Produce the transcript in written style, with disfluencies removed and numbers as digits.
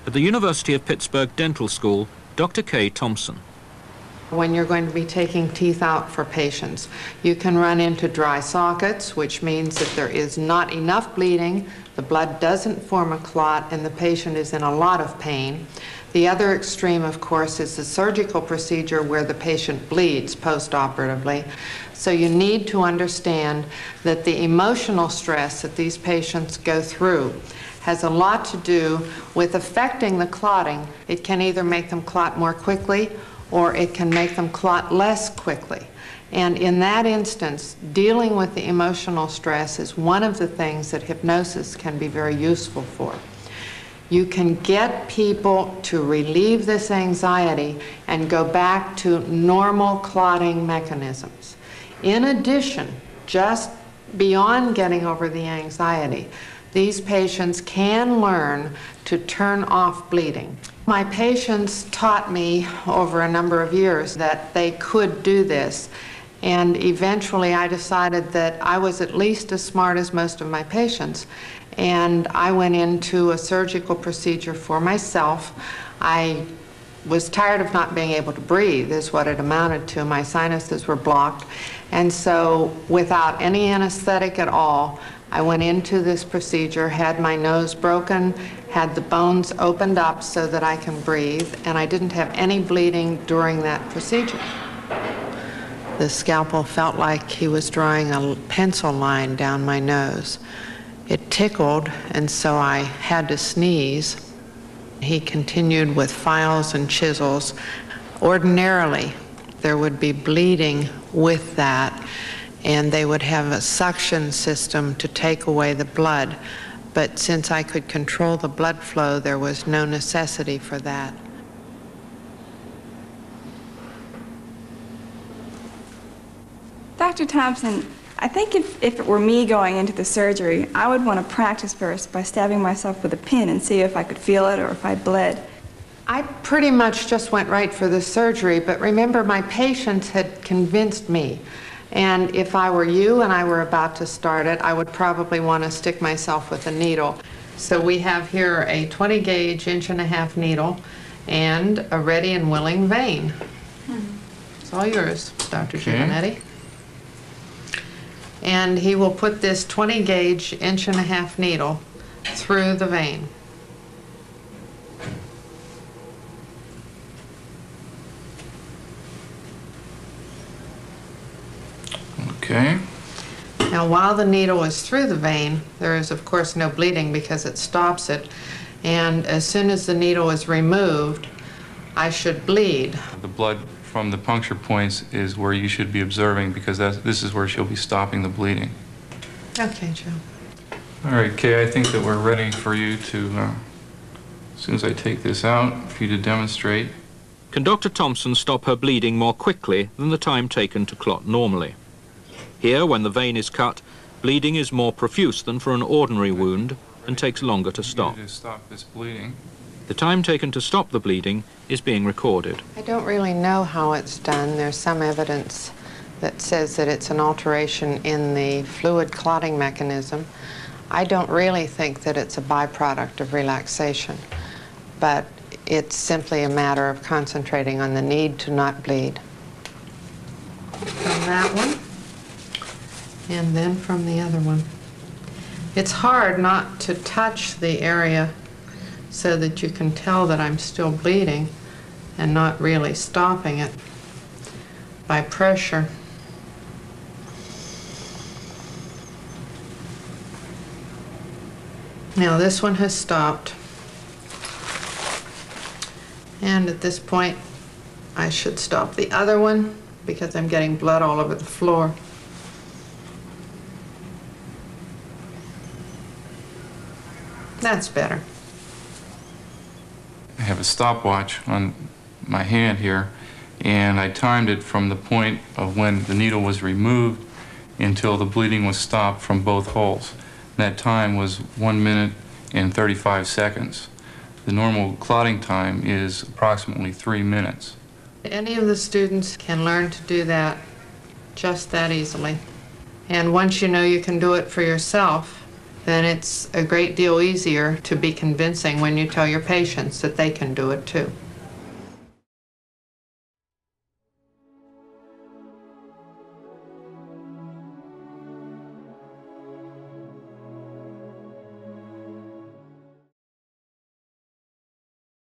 At the University of Pittsburgh Dental School, Dr. Kay Thompson. When you're going to be taking teeth out for patients, you can run into dry sockets, which means that there is not enough bleeding, the blood doesn't form a clot, and the patient is in a lot of pain. The other extreme, of course, is the surgical procedure where the patient bleeds post-operatively. So you need to understand that the emotional stress that these patients go through has a lot to do with affecting the clotting. It can either make them clot more quickly or it can make them clot less quickly. And in that instance, dealing with the emotional stress is one of the things that hypnosis can be very useful for. You can get people to relieve this anxiety and go back to normal clotting mechanisms. In addition, just beyond getting over the anxiety, these patients can learn to turn off bleeding. My patients taught me over a number of years that they could do this, and eventually I decided that I was at least as smart as most of my patients, and I went into a surgical procedure for myself. I was tired of not being able to breathe, is what it amounted to. My sinuses were blocked, and so without any anesthetic at all, I went into this procedure, had my nose broken, had the bones opened up so that I can breathe, and I didn't have any bleeding during that procedure. The scalpel felt like he was drawing a pencil line down my nose. It tickled, and so I had to sneeze. He continued with files and chisels. Ordinarily, there would be bleeding with that, and they would have a suction system to take away the blood. But since I could control the blood flow, there was no necessity for that. Dr. Thompson, I think if it were me going into the surgery, I would want to practice first by stabbing myself with a pin and see if I could feel it or if I bled. I pretty much just went right for the surgery, but remember, my patients had convinced me. And if I were you and I were about to start it, I would probably want to stick myself with a needle. So we have here a 20 gauge 1.5-inch needle and a ready and willing vein. It's all yours, Dr. Giovannetti. And he will put this 20 gauge 1.5-inch needle through the vein. Okay. Now, while the needle is through the vein, there is, of course, no bleeding because it stops it. And as soon as the needle is removed, I should bleed. The blood from the puncture points is where you should be observing because this is where she'll be stopping the bleeding. Okay, Joe. All right, Kay, I think that we're ready for you to, as soon as I take this out, for you to demonstrate. Can Dr. Thompson stop her bleeding more quickly than the time taken to clot normally? Here, when the vein is cut, bleeding is more profuse than for an ordinary wound and takes longer to stop. To stop this bleeding. The time taken to stop the bleeding is being recorded. I don't really know how it's done. There's some evidence that says that it's an alteration in the fluid clotting mechanism. I don't really think that it's a byproduct of relaxation, but it's simply a matter of concentrating on the need to not bleed. From that one, and then from the other one. It's hard not to touch the area so that you can tell that I'm still bleeding and not really stopping it by pressure. Now this one has stopped, and at this point I should stop the other one because I'm getting blood all over the floor. That's better. I have a stopwatch on my hand here, and I timed it from the point of when the needle was removed until the bleeding was stopped from both holes. That time was 1 minute and 35 seconds. The normal clotting time is approximately 3 minutes. Any of the students can learn to do that just that easily. And once you know you can do it for yourself, then it's a great deal easier to be convincing when you tell your patients that they can do it too.